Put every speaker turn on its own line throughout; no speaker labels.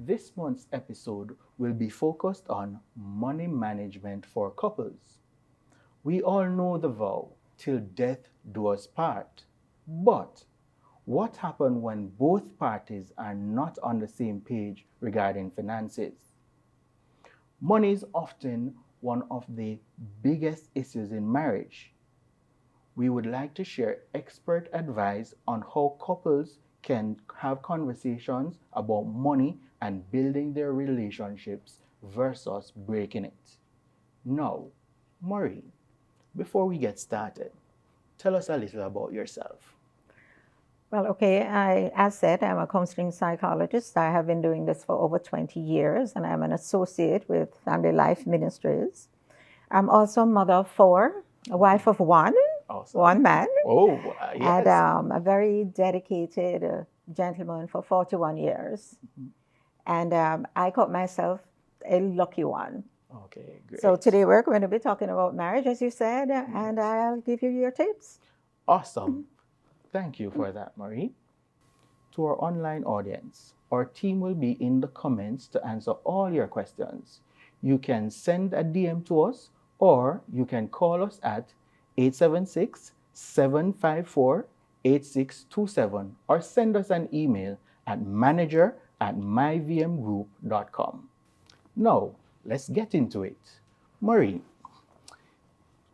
This month's episode will be focused on money management for couples. We all know the vow, till death do us part. But what happens when both parties are not on the same page regarding finances? Money is often one of the biggest issues in marriage. We would like to share expert advice on how couples can have conversations about money and building their relationships versus breaking it. Now, Maureen, before we get started, tell us a little about yourself.
Well, okay, as said, I'm a counseling psychologist. I have been doing this for over 20 years, and I'm an associate with Family Life Ministries. I'm also a mother of four, a wife of one,
Awesome.
one man,
Oh, yes.
and a very dedicated gentleman for 41 years. And I call myself a lucky one.
Okay, great.
So today we're going to be talking about marriage, as you said, and I'll give you your tips.
Awesome. Thank you for that, Marie. To our online audience, our team will be in the comments to answer all your questions. You can send a DM to us, or you can call us at 876-754-8627, or send us an email at manager@myvmgroup.com. Now, let's get into it. Marie,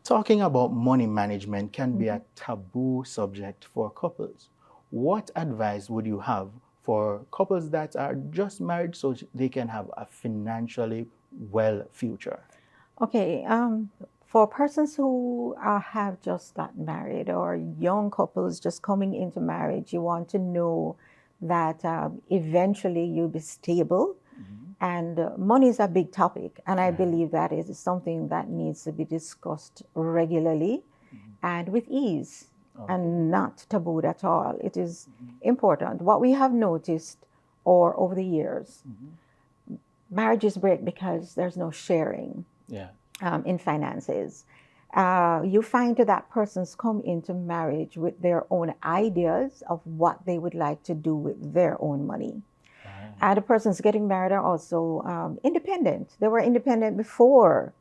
talking about money management can be a taboo subject for couples. What advice would you have for couples that are just married so they can have a financially well future?
Okay, for persons who have just gotten married or young couples just coming into marriage, you want to know that eventually you'll be stable. And money is a big topic, and I believe that is something that needs to be discussed regularly and with ease and not tabooed at all. It is important. What we have noticed or over the years, marriages break because there's no sharing in finances. You find that persons come into marriage with their own ideas of what they would like to do with their own money. And the persons getting married are also independent. They were independent before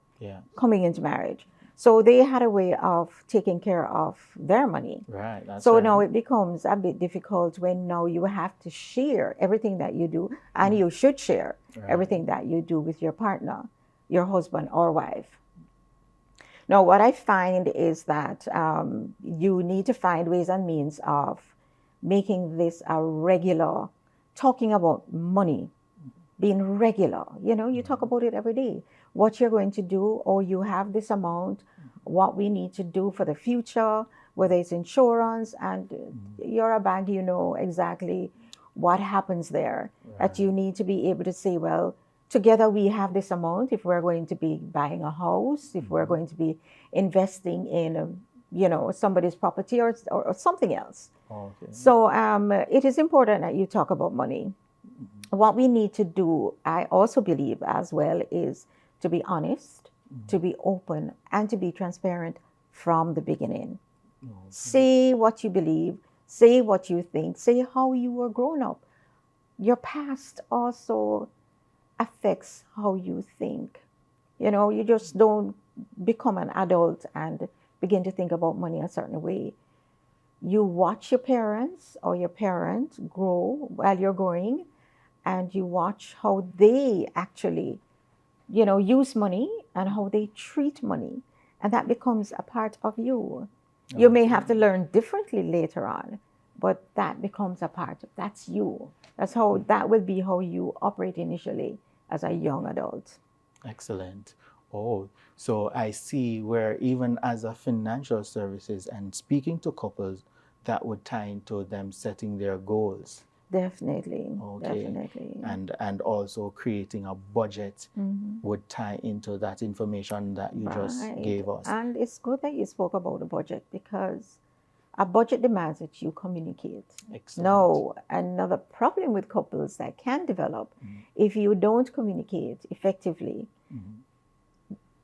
coming into marriage. So they had a way of taking care of their money.
Right. That's
So
right.
now it becomes a bit difficult when now you have to share everything that you do, and you should share everything that you do with your partner, your husband or wife. Now, what I find is that you need to find ways and means of making this a regular talking about money, being regular. You know, you talk about it every day. What you're going to do, or you have this amount, what we need to do for the future, whether it's insurance, and you're a bank, you know exactly what happens there. That you need to be able to say, well, together we have this amount if we're going to be buying a house, if we're going to be investing in, somebody's property or something else.
Okay.
So it is important that you talk about money. What we need to do, I also believe as well, is to be honest, to be open, and to be transparent from the beginning. Say what you believe, say what you think, say how you were grown up. Your past also affects how you think. You just don't become an adult and begin to think about money a certain way. You watch your parents or your parent grow while you're growing, and you watch how they actually, use money and how they treat money. And that becomes a part of you. You may have to learn differently later on, but that becomes a part of, that's you. That will be how you operate initially as a young adult.
Excellent. Oh, so I see where even as a financial services and speaking to couples, that would tie into them setting their goals.
Definitely.
Okay.
Definitely.
And also creating a budget would tie into that information that you just gave us.
And it's good that you spoke about the budget, because a budget demands that you communicate.
Excellent.
Now, another problem with couples that can develop, if you don't communicate effectively,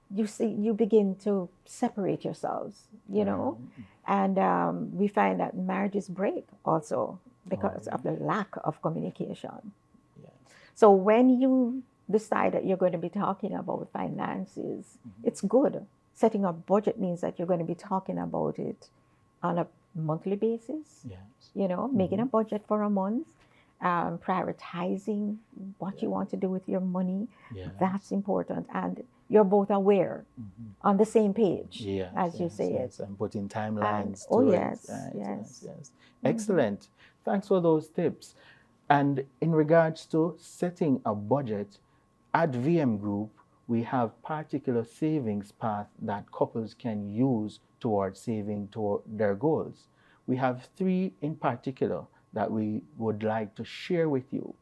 you begin to separate yourselves, and we find that marriages break also because of the lack of communication.
Yeah.
So when you decide that you're going to be talking about finances, it's good. Setting a budget means that you're going to be talking about it on a monthly basis,
Yes.
making a budget for a month, prioritizing what you want to do with your money.
Yes.
That's important. And you're both aware on the same page,
Yes,
as you
yes,
say
yes.
it.
And putting timelines
Oh,
to
yes,
it. Right,
yes.
yes. Excellent. Thanks for those tips. And in regards to setting a budget, at VM Group, we have particular savings path that couples can use towards saving toward their goals. We have 3 in particular that we would like to share with you.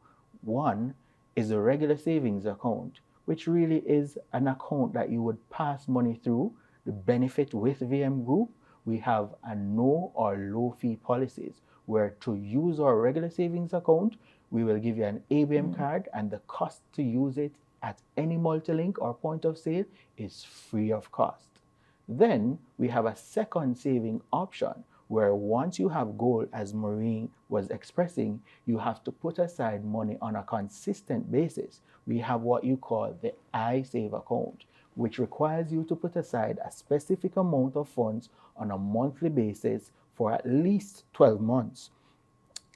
One is a regular savings account, which really is an account that you would pass money through. The benefit with VM Group, we have a no or low fee policies where to use our regular savings account, we will give you an ABM card, and the cost to use it at any multi-link or point of sale is free of cost. Then we have a second saving option where once you have goal, as Maureen was expressing, you have to put aside money on a consistent basis. We have what you call the iSave account, which requires you to put aside a specific amount of funds on a monthly basis for at least 12 months,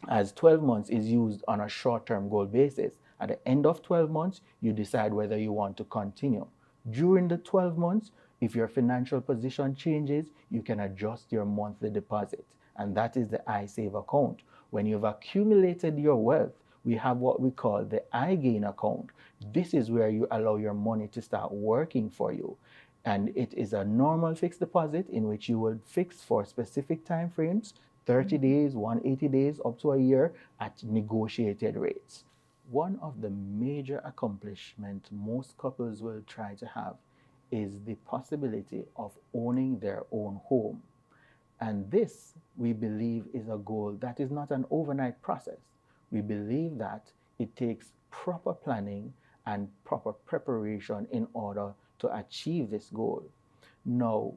as 12 months is used on a short-term goal basis. At the end of 12 months, you decide whether you want to continue. During the 12 months, if your financial position changes, you can adjust your monthly deposit. And that is the iSave account. When you've accumulated your wealth, we have what we call the iGain account. This is where you allow your money to start working for you. And it is a normal fixed deposit in which you will fix for specific time frames, 30 days, 180 days, up to a year at negotiated rates. One of the major accomplishments most couples will try to have is the possibility of owning their own home. And this, we believe, is a goal that is not an overnight process. We believe that it takes proper planning and proper preparation in order to achieve this goal. Now,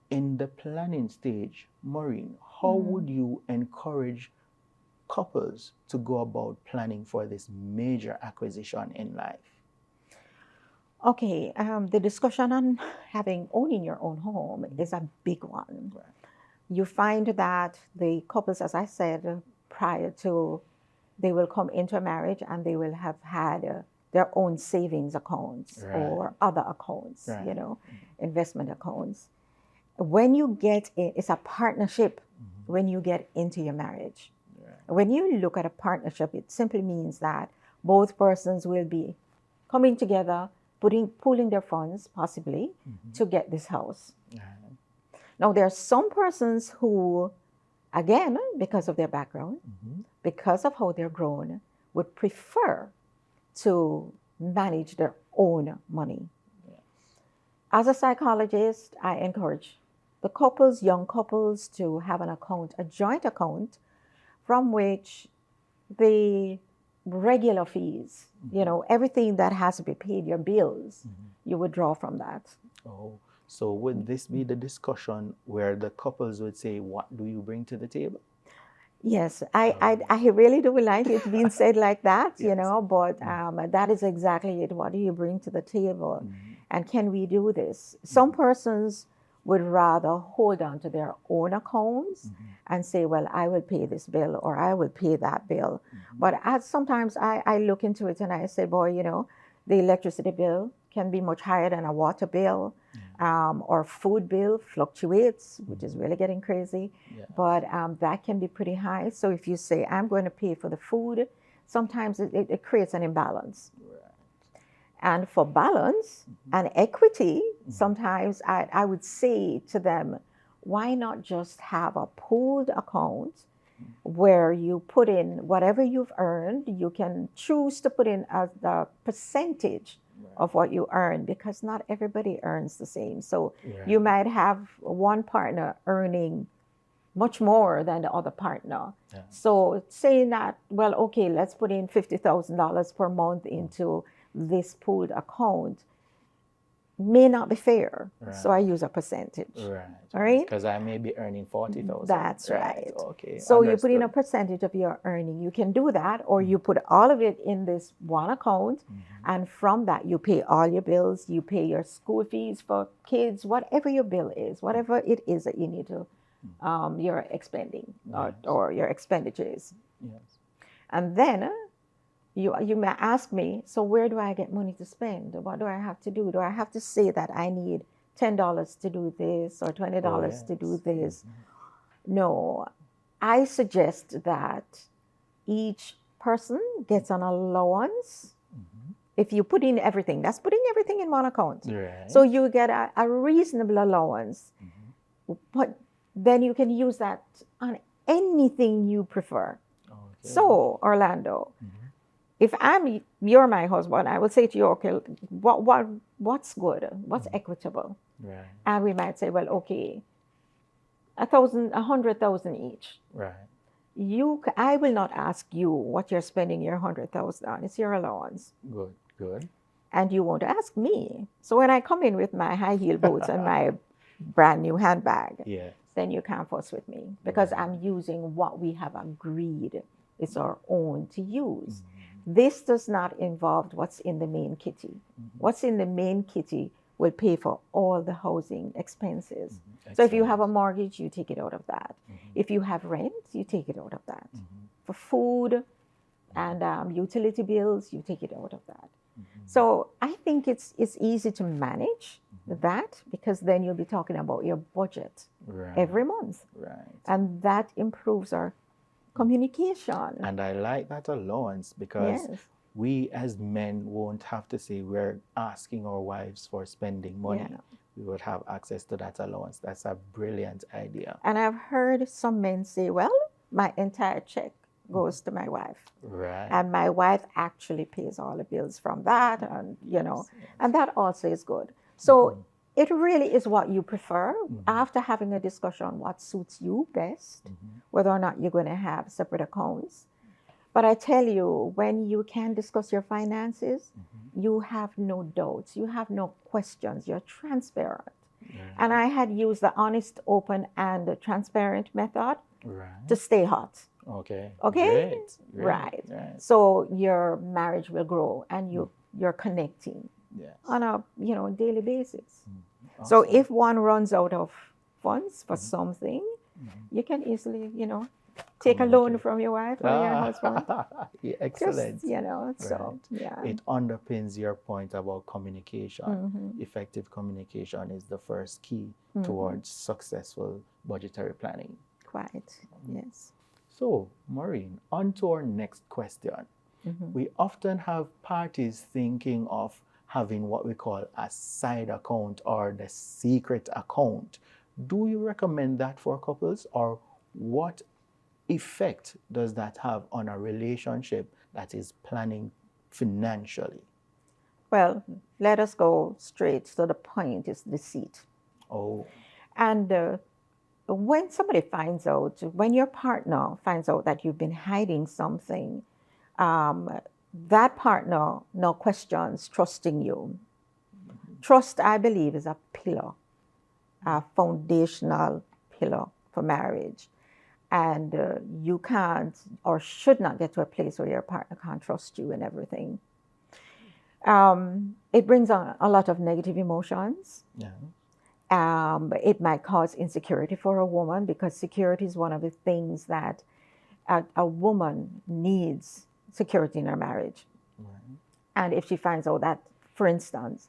in the planning stage, Maureen, how would you encourage couples to go about planning for this major acquisition in life?
Okay, the discussion on owning your own home is a big one.
Right.
You find that the couples, as I said, prior to, they will come into a marriage and they will have had their own savings accounts or other accounts, investment accounts. When you get in, it's a partnership when you get into your marriage. When you look at a partnership, it simply means that both persons will be coming together, pooling their funds, possibly, to get this house. Now, there are some persons who, again, because of their background, because of how they're grown, would prefer to manage their own money. As a psychologist, I encourage the couples, young couples, to have an account, a joint account, from which the regular fees, everything that has to be paid, your bills, you would draw from that.
Oh, so would this be the discussion where the couples would say, what do you bring to the table?
Yes, I really do like it being said like that, but that is exactly it. What do you bring to the table? And can we do this? Some persons would rather hold on to their own accounts and say, well, I will pay this bill or I will pay that bill. But sometimes I look into it and I say, boy, the electricity bill can be much higher than a water bill, or food bill fluctuates, which is really getting crazy. But that can be pretty high. So if you say, I'm going to pay for the food, sometimes it creates an imbalance. And for balance and equity, sometimes I would say to them, why not just have a pooled account where you put in whatever you've earned? You can choose to put in the percentage of what you earn, because not everybody earns the same. So you might have one partner earning much more than the other partner. So saying that, well, okay, let's put in $50,000 per month into this pooled account may not be fair.
Right.
So I use a percentage.
Right.
All right?
Because I may be earning 40,000.
That's right.
Okay.
So you put in a
Understood.
percentage of your earning. You can do that, or you put all of it in this one account, and from that you pay all your bills. You pay your school fees for kids, whatever your bill is, whatever it is that you need to, you're expending or your expenditures.
Yes.
And then you may ask me, so where do I get money to spend? What do I have to do? Do I have to say that I need $10 to do this or $20 to do this? No, I suggest that each person gets an allowance. If you put in everything, that's putting everything in one account.
Right.
So you get a reasonable allowance, but then you can use that on anything you prefer.
Okay.
So, Orlando, if you're my husband, I would say to you, okay, what's good? What's equitable?
Right.
And we might say, well, okay, 100,000 each.
Right.
I will not ask you what you're spending your 100,000 on. It's your allowance.
Good. Good.
And you won't ask me. So when I come in with my high heel boots and my brand new handbag,
Yes.
then you can't fuss with me because I'm using what we have agreed is our own to use. This does not involve what's in the main kitty. What's in the main kitty will pay for all the housing expenses. So if you have a mortgage, you take it out of that. If you have rent, you take it out of that. For food and utility bills, you take it out of that. So I think it's easy to manage that because then you'll be talking about your budget every month.
Right.
And that improves our communication.
And I like that allowance because
Yes.
we as men won't have to say we're asking our wives for spending money.
Yeah.
We would have access to that allowance. That's a brilliant idea.
And I've heard some men say, well, my entire check goes to my wife.
Right.
And my wife actually pays all the bills from that. And, and that also is good. So it really is what you prefer after having a discussion what suits you best, whether or not you're going to have separate accounts. But I tell you, when you can discuss your finances, you have no doubts, you have no questions, you're transparent. And I had used the honest, open, and transparent method to stay hot.
Okay.
Okay?
Great.
Right.
Right.
So your marriage will grow and you're connecting
Yes.
on a daily basis. So if one runs out of funds for something, you can easily, take a loan from your wife or your husband.
Yeah, excellent.
Just, so
Right.
yeah.
It underpins your point about communication. Effective communication is the first key towards successful budgetary planning.
Quite, yes.
So, Maureen, on to our next question. We often have parties thinking of having what we call a side account or the secret account. Do you recommend that for couples, or what effect does that have on a relationship that is planning financially?
Well, let us go straight to the point, is deceit.
Oh,
And when somebody finds out, when your partner finds out that you've been hiding something, that partner no questions trusting you. Trust, I believe, is a pillar, a foundational pillar for marriage. And you can't or should not get to a place where your partner can't trust you in everything. It brings on a lot of negative emotions.
yeah.
It might cause insecurity for a woman because security is one of the things that a woman needs, security in her marriage.
Right.
And if she finds out that, for instance,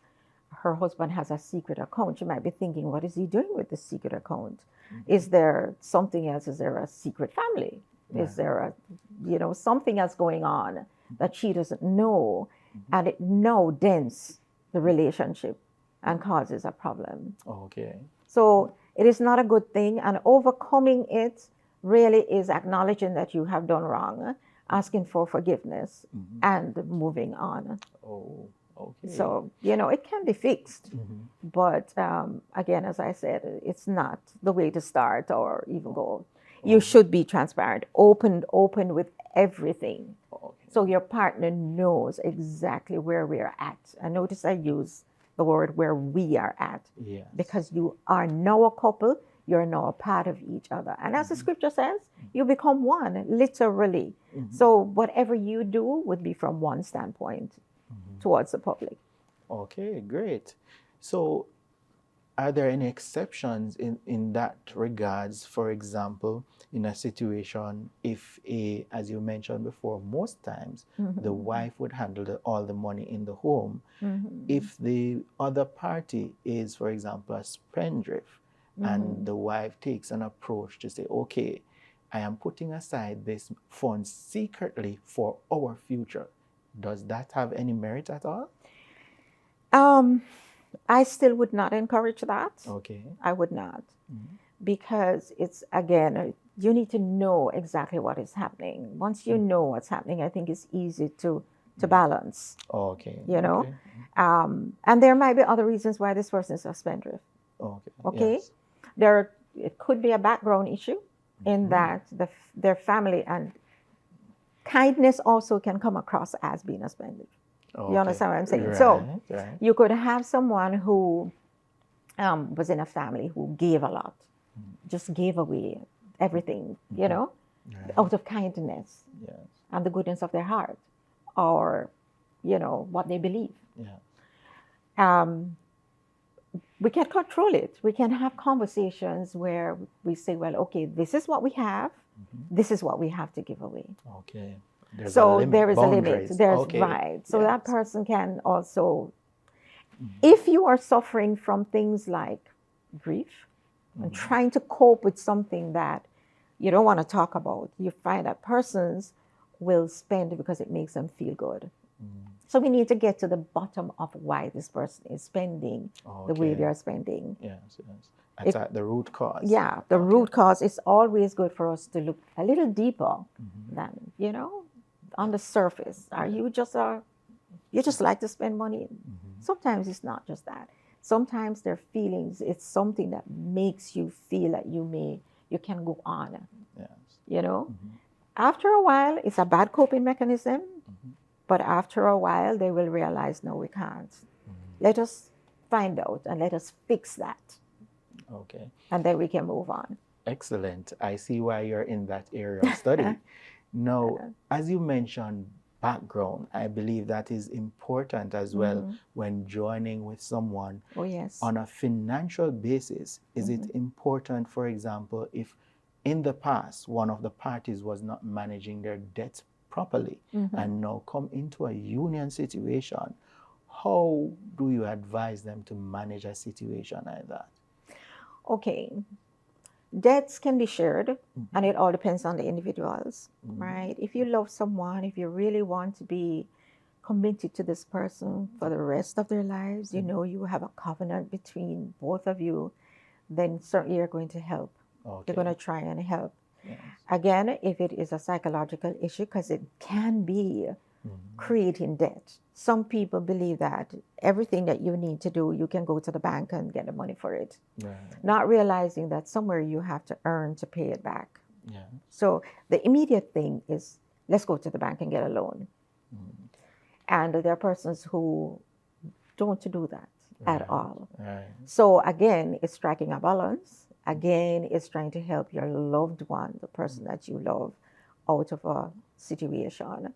her husband has a secret account, she might be thinking, what is he doing with this secret account? Is there something else? Is there a secret family? Is there something else going on that she doesn't know? And it now dents the relationship and causes a problem.
Okay.
So it is not a good thing, and overcoming it really is acknowledging that you have done wrong, asking for forgiveness, and moving on.
Oh, okay.
So, it can be fixed. But again, as I said, it's not the way to start or even go. You should be transparent, open with everything.
Okay.
So your partner knows exactly where we're at. And notice I use the word where we are at,
Yes.
because you are now a couple, you're now a part of each other. And as the scripture says, you become one, literally. So whatever you do would be from one standpoint towards the public.
Okay, great. So, are there any exceptions in that regards? For example, in a situation, if as you mentioned before, most times the wife would handle all the money in the home. If the other party is, for example, a spendthrift, and the wife takes an approach to say, okay, I am putting aside this fund secretly for our future, does that have any merit at all?
I still would not encourage that.
Okay.
I would not. Because it's, again, you need to know exactly what is happening. Once you know what's happening, I think it's easy to balance,
Okay.
you know.
Okay.
And there might be other reasons why this person is a spendthrift.
Okay.
Okay.
Yes.
It could be a background issue in that their family, and kindness also can come across as being a spendthrift.
Okay.
You understand what I'm saying?
Right,
So
right.
you could have someone who was in a family who gave a lot, just gave away everything, you know,
Right.
out of kindness
Yes.
and the goodness of their heart, or, you know, what they believe.
Yeah.
We can control it. We can have conversations where we say, well, okay, this is what we have. This is what we have to give away.
Okay. There's a
So
limit,
there is a limit.
boundaries.
There's
Okay.
right. So
Yes.
that person can also, if you are suffering from things like grief and trying to cope with something that you don't want to talk about, you find that persons will spend because it makes them feel good. So we need to get to the bottom of why this person is spending the way they are spending.
Yes, yes. That's at the root cause.
Yeah, the root cause is always good for us to look a little deeper than, you know, on the surface. Are you just you just like to spend money? Sometimes it's not just that. Sometimes their feelings, it's something that makes you feel that you can go on.
Yes.
You know? After a while, it's a bad coping mechanism. But after a while, they will realize, no, we can't. Let us find out and let us fix that.
Okay.
And then we can move on.
Excellent. I see why you're in that area of study. Now, as you mentioned, background, I believe that is important as well when joining with someone.
Oh, yes.
On a financial basis. Is it important, for example, if in the past one of the parties was not managing their debts properly and now come into a union situation, how do you advise them to manage a situation like that?
Okay. Debts can be shared, and it all depends on the individuals, right? If you love someone, if you really want to be committed to this person for the rest of their lives, you know you have a covenant between both of you, then certainly you're going to help.
Okay.
You're going to try and help.
Yes.
Again, if it is a psychological issue, because it can be creating debt. Some people believe that everything that you need to do, you can go to the bank and get the money for it.
Right.
Not realizing that somewhere you have to earn to pay it back.
Yeah.
So the immediate thing is, let's go to the bank and get a loan. And there are persons who don't do that at all.
Right.
So again, it's striking a balance. Again, it's trying to help your loved one, the person that you love, out of a situation.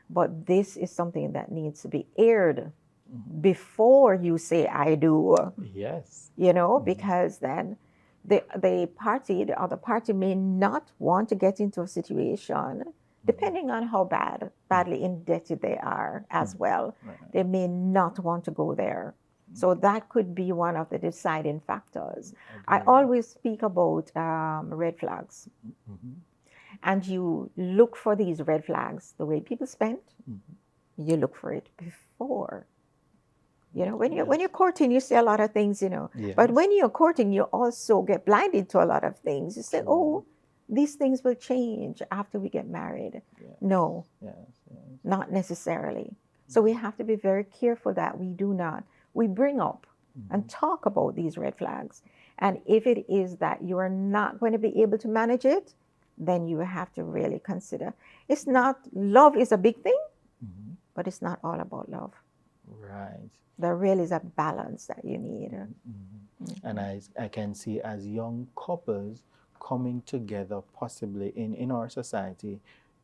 But this is something that needs to be aired before you say, I do.
Yes.
You know, because then the other party may not want to get into a situation, depending on how badly indebted they are as well.
Right.
They may not want to go there. So that could be one of the deciding factors. I always speak about red flags. And you look for these red flags the way people spend. You look for it before. You know, when you're courting, you see a lot of things, you know.
Yes.
But when you're courting, you also get blinded to a lot of things. You say, oh, these things will change after we get married.
Yes.
No,
Yes. Yes.
not necessarily. So we have to be very careful that we bring up and talk about these red flags. And if it is that you are not going to be able to manage it, then you have to really consider. Love is a big thing, but it's not all about love.
Right.
There really is a balance that you need.
And I can see as young couples coming together, possibly in our society,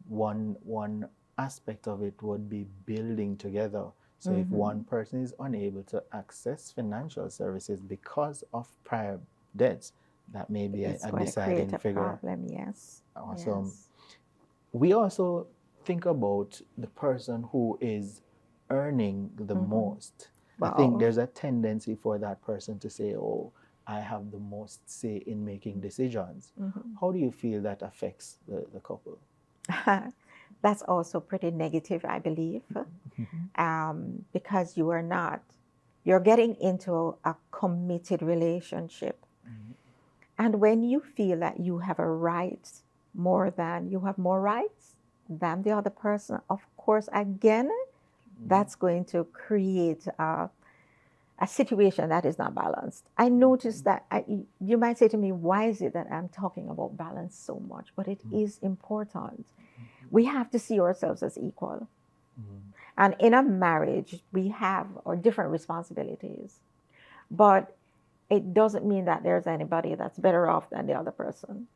one aspect of it would be building together. So if one person is unable to access financial services because of prior debts, that may be
It's
a
going to create
deciding
a
figure.
problem, yes.
Awesome.
Yes.
We also think about the person who is earning the most. I think
Wow.
there's a tendency for that person to say, oh, I have the most say in making decisions. How do you feel that affects the couple?
That's also pretty negative, I believe, because you're getting into a committed relationship. And when you feel that you have you have more rights than the other person, of course, again, that's going to create a situation that is not balanced. I noticed that you might say to me, why is it that I'm talking about balance so much? But it is important. We have to see ourselves as equal. And in a marriage, we have our different responsibilities. But it doesn't mean that there's anybody that's better off than the other person.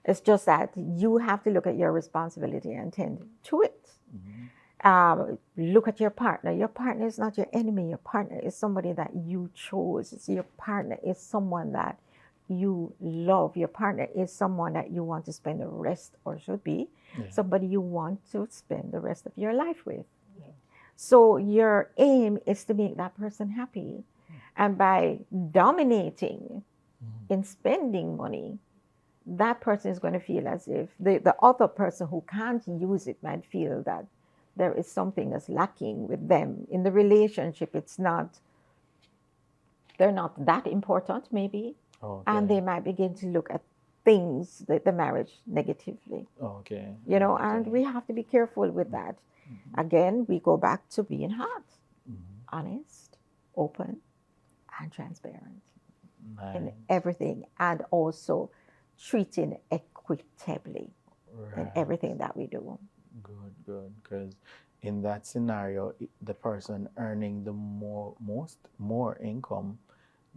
It's just that you have to look at your responsibility and tend to it. Look at your partner. Your partner is not your enemy. Your partner is somebody that you chose. Your partner is someone that you love. Your partner is someone that you want to spend the rest, or should be, somebody you want to spend the rest of your life with. So your aim is to make that person happy. And by dominating in spending money, that person is going to feel as if the other person who can't use it might feel that there is something that's lacking with them in the relationship. They're not that important, maybe. And they might begin to look at things, the marriage, negatively. And we have to be careful with that. Again, we go back to being hot, honest, open, and transparent in everything, and also treating equitably in everything that we do.
Good. Because in that scenario, the person earning the more income,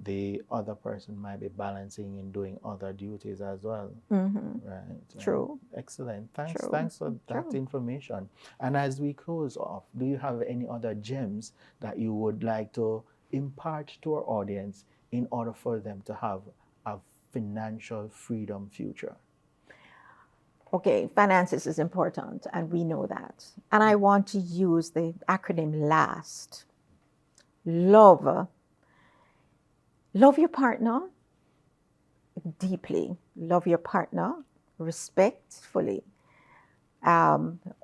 the other person might be balancing and doing other duties as well. Right.
True.
Excellent. Thanks.
True.
Thanks for that information. And as we close off, do you have any other gems that you would like to impart to our audience in order for them to have a financial freedom future?
Okay, finances is important, and we know that. And I want to use the acronym LAST. Love your partner deeply. Love your partner respectfully.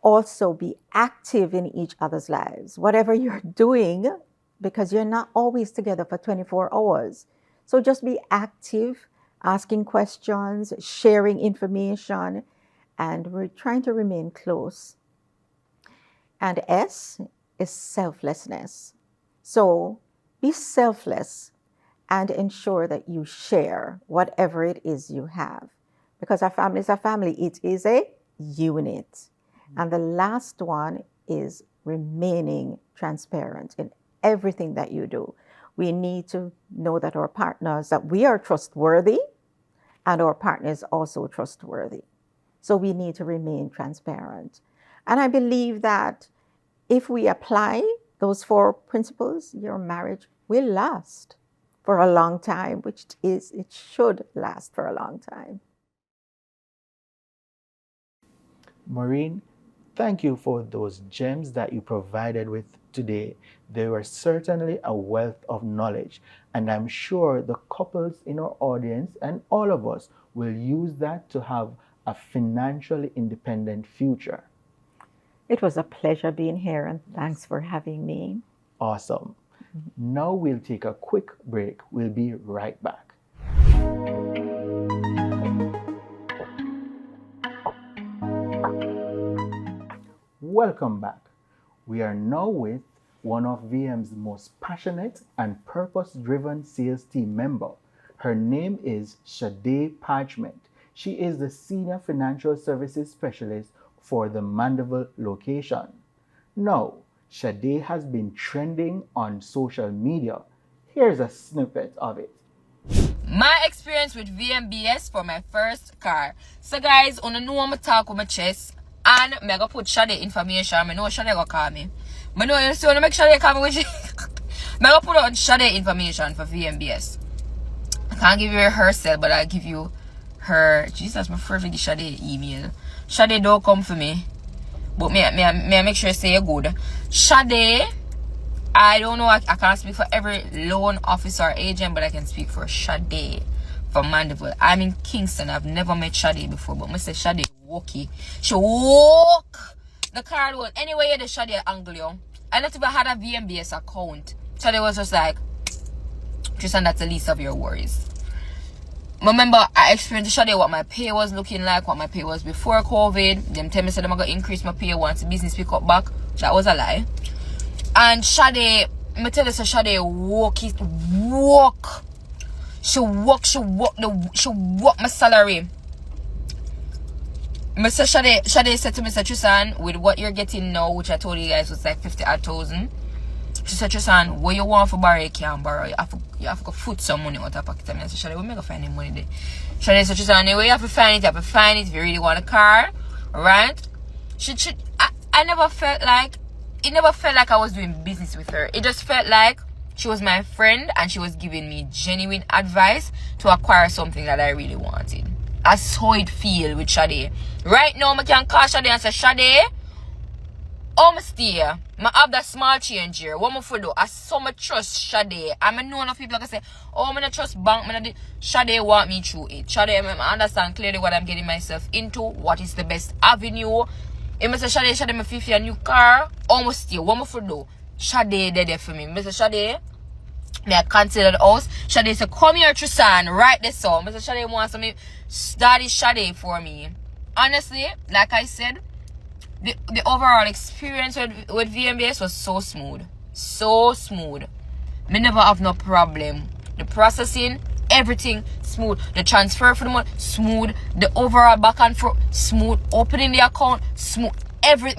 Also be active in each other's lives. Whatever you're doing, because you're not always together for 24 hours. So just be active, asking questions, sharing information, and we're trying to remain close. And S is selflessness. So be selfless and ensure that you share whatever it is you have. Because our family is a family. It is a unit. And the last one is remaining transparent in everything that you do. We need to know that that we are trustworthy, and our partner is also trustworthy. So we need to remain transparent. And I believe that if we apply those 4 principles, your marriage will last for a long time, it should last for a long time.
Maureen, thank you for those gems that you provided with today. They were certainly a wealth of knowledge, and I'm sure the couples in our audience and all of us will use that to have a financially independent future.
It was a pleasure being here, and thanks for having me.
Awesome. Now we'll take a quick break. We'll be right back. Welcome back. We are now with one of VM's most passionate and purpose-driven sales team member. Her name is Shade Parchment. She is the Senior Financial Services Specialist for the Mandeville location. Now, Sade has been trending on social media. Here's a snippet of it.
My experience with VMBS for my first car. So guys, on know I'm talk with my chest and I'm gonna put Sade information. I know Sade gonna call me. I know you see when I make Sade call me with I'm gonna put on Sade information for VMBS. I can't give you her cell, but I'll give you her. Jesus, my first give Sade email. Sade don't come for me. But me make sure you say you're good. Sade, I don't know, I can't speak for every loan officer or agent, but I can speak for Sade from Mandeville. I'm in Kingston. I've never met Sade before, but Mr. Sade walkie. She walk the car loan. Anyway, the Sade angle you. I not even had a VMBS account. Sade was just like, Tristan, that's the least of your worries. Remember, I experienced Sade what my pay was looking like, what my pay was before COVID. Them tell me said I'm gonna increase my pay once the business pick up back. That was a lie. And Sade, me tell you, so Sade walk. She walk my salary. Mr. Sade said to Mr. Tristan, with what you're getting now, which I told you guys was like 50,000. She said, Tristan, what you want for borrow, you can't borrow. You have to foot some money out of pocket. I said, Sade, we make a find the money there. Sade said, Tristan, anyway, you have to find it, if you really want a car. Right? I never felt like, it never felt like I was doing business with her. It just felt like she was my friend and she was giving me genuine advice to acquire something that I really wanted. I saw it feel with Sade. Right now, I can call Sade and say, Sade, I'm stay. I have that small change here. What am I for do? I so much trust Sade. I know enough people can say, oh, I'm not trust bank. Sade want me through it. Sade, I understand clearly what I'm getting myself into. What is the best avenue? If I say, Sade, me feel a new car, almost still. What am I for do? Sade there for me. Mr. Sade, me I consider the house. Sade say, come here, Tristan, right this so. Mr. Sade wants some study Sade for me. Honestly, like I said, the overall experience with VMBS was so smooth. So smooth. Me never have no problem. The processing, everything smooth. The transfer for the money, smooth. The overall back and forth, smooth. Opening the account, smooth.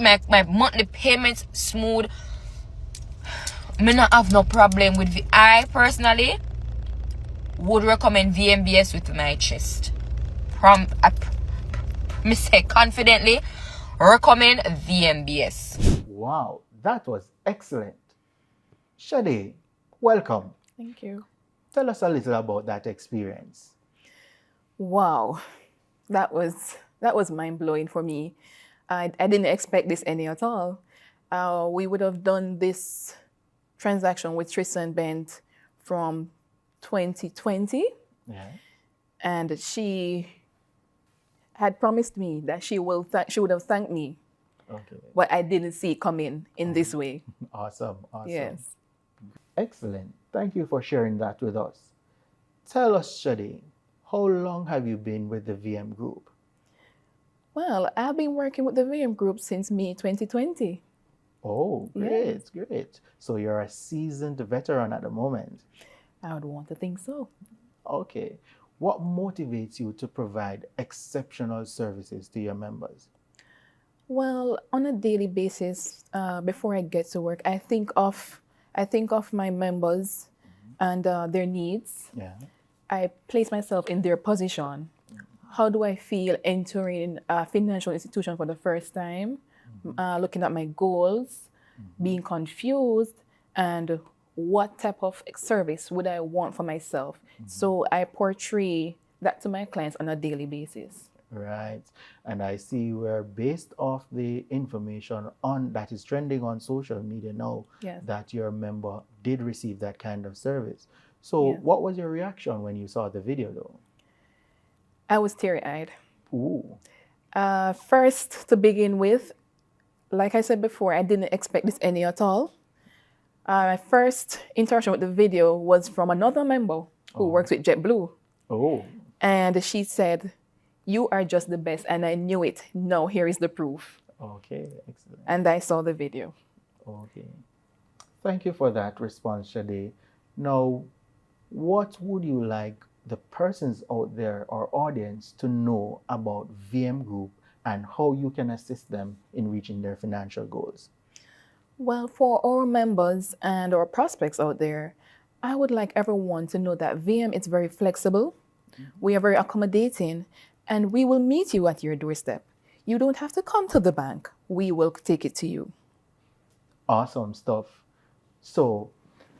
My monthly payments, smooth. Me not have no problem with I personally would recommend VMBS with my chest. Me say confidently, recommend VMBS.
Wow, that was excellent. Sade, welcome.
Thank you.
Tell us a little about that experience.
Wow, that was mind-blowing for me. I didn't expect this any at all. We would have done this transaction with Tristan Bent from 2020.
Yeah.
And she had promised me that she would have thanked me.
Okay.
But I didn't see it coming in this way.
Awesome.
Yes.
Excellent. Thank you for sharing that with us. Tell us, Sade, how long have you been with the VM group?
Well, I've been working with the VM group since May 2020.
Oh, great,
Yes.
great. So you're a seasoned veteran at the moment.
I would want to think so.
Okay. What motivates you to provide exceptional services to your members?
Well, on a daily basis, before I get to work, I think of my members and their needs.
Yeah.
I place myself in their position. How do I feel entering a financial institution for the first time? Looking at my goals, being confused, and what type of service would I want for myself? So I portray that to my clients on a daily basis.
Right. And I see where based off the information on that is trending on social media now,
Yes.
that your member did receive that kind of service. So
Yeah.
what was your reaction when you saw the video though?
I was teary-eyed.
Ooh.
First, to begin with, like I said before, I didn't expect this any at all. My first interaction with the video was from another member who works with JetBlue.
Oh.
And she said, "You are just the best." And I knew it. Now here is the proof.
Okay. Excellent.
And I saw the video.
Okay. Thank you for that response, Sade. Now, what would you like the persons out there or audience to know about VM Group and how you can assist them in reaching their financial goals?
Well, for our members and our prospects out there, I would like everyone to know that VM is very flexible, we are very accommodating, and we will meet you at your doorstep. You don't have to come to the bank, we will take it to you.
Awesome stuff. So,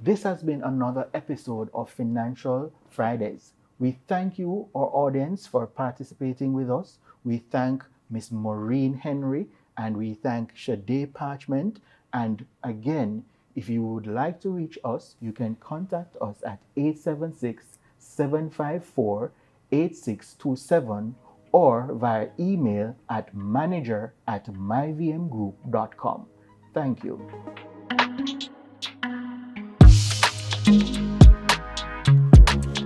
this has been another episode of Financial Fridays. We thank you, our audience, for participating with us. We thank Miss Maureen Henry and we thank Shade Parchment. And again, if you would like to reach us, you can contact us at 876-754-8627 or via email at manager@myvmgroup.com. Thank you.